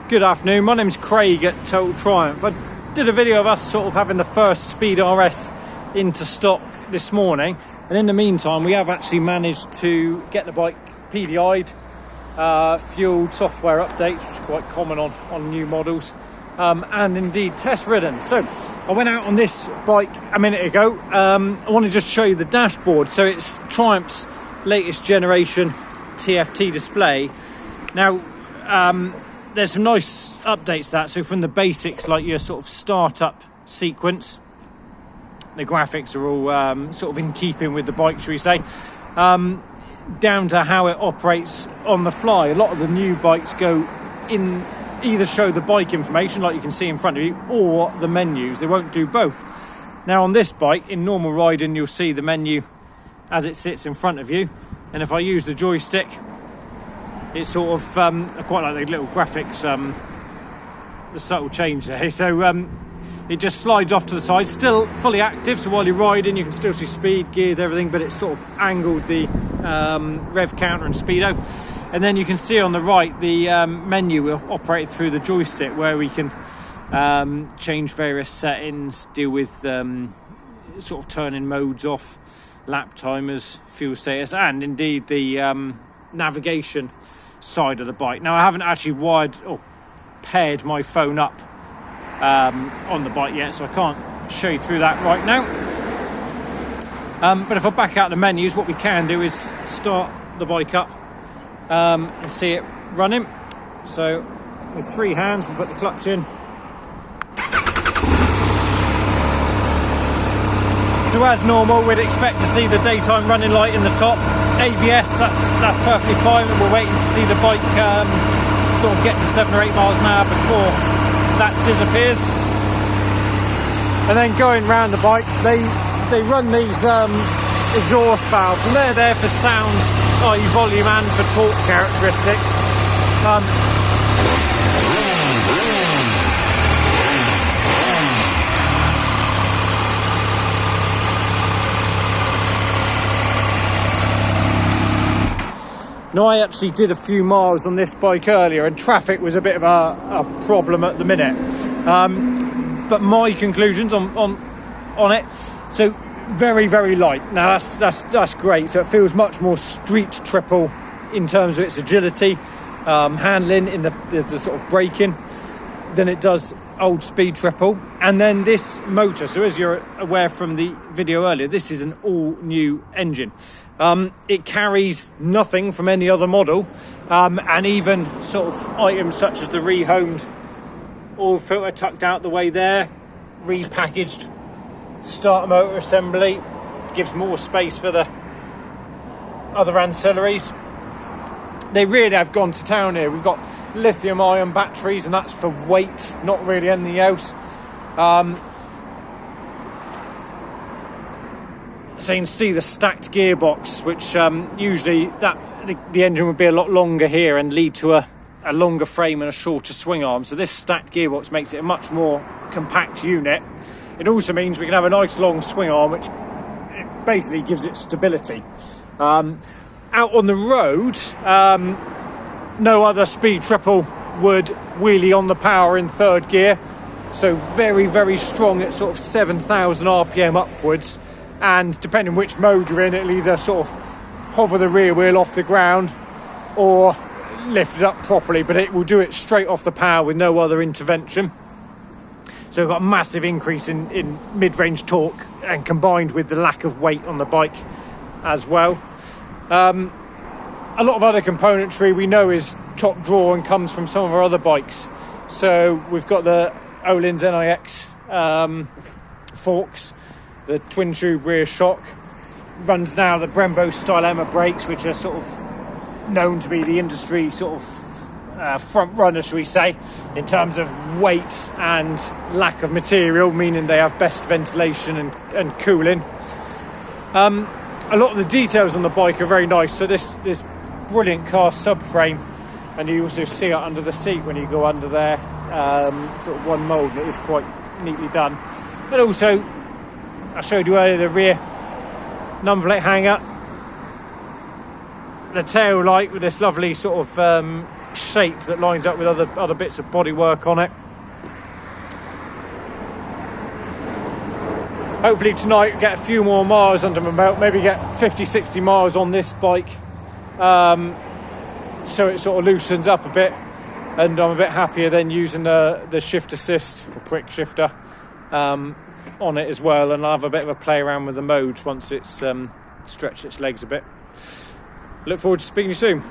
Good afternoon, my name's Craig at Total Triumph. I did a video of us sort of having the first Speed RS into stock this morning, and in the meantime we have actually managed to get the bike PDI'd, fueled, software updates, which is quite common on new models, and indeed test ridden. So I went out on this bike a minute ago. I want to just show you the dashboard. So it's Triumph's latest generation TFT display. Now there's some nice updates to that. So from the basics, like your sort of startup sequence, the graphics are all sort of in keeping with the bike, shall we say, down to how it operates on the fly. A lot of the new bikes go in, either show the bike information like you can see in front of you, or the menus. They won't do both. Now on this bike, in normal riding, you'll see the menu as it sits in front of you, and if I use the joystick, it's sort of I quite like the little graphics, the subtle change there. So it just slides off to the side, still fully active, so while you're riding you can still see speed, gears, everything, but it's sort of angled the rev counter and speedo. And then you can see on the right the menu will operate through the joystick, where we can change various settings, deal with sort of turning modes off, lap timers, fuel status, and indeed the navigation side of the bike. Now I haven't actually wired or paired my phone up on the bike yet, so I can't show you through that right now. But if I back out the menus, what we can do is start the bike up and see it running. So with three hands we put the clutch in. So as normal, we'd expect to see the daytime running light in the top. ABS, that's perfectly fine. We're waiting to see the bike sort of get to 7 or 8 miles an hour before that disappears. And then going round the bike, they run these exhaust valves, and they're there for sound, i.e. volume, and for torque characteristics. Now I actually did a few miles on this bike earlier, and traffic was a bit of a problem at the minute. But my conclusions on it, so very, very light. Now that's great. So it feels much more street triple in terms of its agility, handling, in the sort of braking, than it does old speed triple. And then this motor, so as you're aware from the video earlier, this is an all new engine. It carries nothing from any other model, and even sort of items such as the rehomed oil filter tucked out the way there, repackaged starter motor assembly, gives more space for the other ancillaries. They really have gone to town here. We've got lithium ion batteries, and that's for weight, not really anything else. So you can see the stacked gearbox, which usually the engine would be a lot longer here and lead to a longer frame and a shorter swing arm. So this stacked gearbox makes it a much more compact unit. It also means we can have a nice long swing arm, which it basically gives it stability. Out on the road, no other speed triple would wheelie on the power in third gear. So very, very strong at sort of 7,000 RPM upwards. And depending which mode you're in, it'll either sort of hover the rear wheel off the ground or lift it up properly, but it will do it straight off the power with no other intervention. So we've got a massive increase in mid-range torque, and combined with the lack of weight on the bike as well. A lot of other componentry we know is top drawer and comes from some of our other bikes. So we've got the Öhlins NIX forks, the twin tube rear shock, runs now the Brembo Stylema brakes, which are sort of known to be the industry sort of front runner, shall we say, in terms of weight and lack of material, meaning they have best ventilation and cooling. A lot of the details on the bike are very nice. So this brilliant cast subframe, and you also see it under the seat when you go under there, sort of one mould, and it is quite neatly done. But also, I showed you earlier the rear number plate hanger, the tail light with this lovely sort of shape that lines up with other bits of bodywork on it. Hopefully tonight get a few more miles under my belt, maybe get 50-60 miles on this bike, so it sort of loosens up a bit, and I'm a bit happier then using the shift assist or quick shifter on it as well, and I'll have a bit of a play around with the modes once it's stretched its legs a bit. Look forward to speaking to you soon.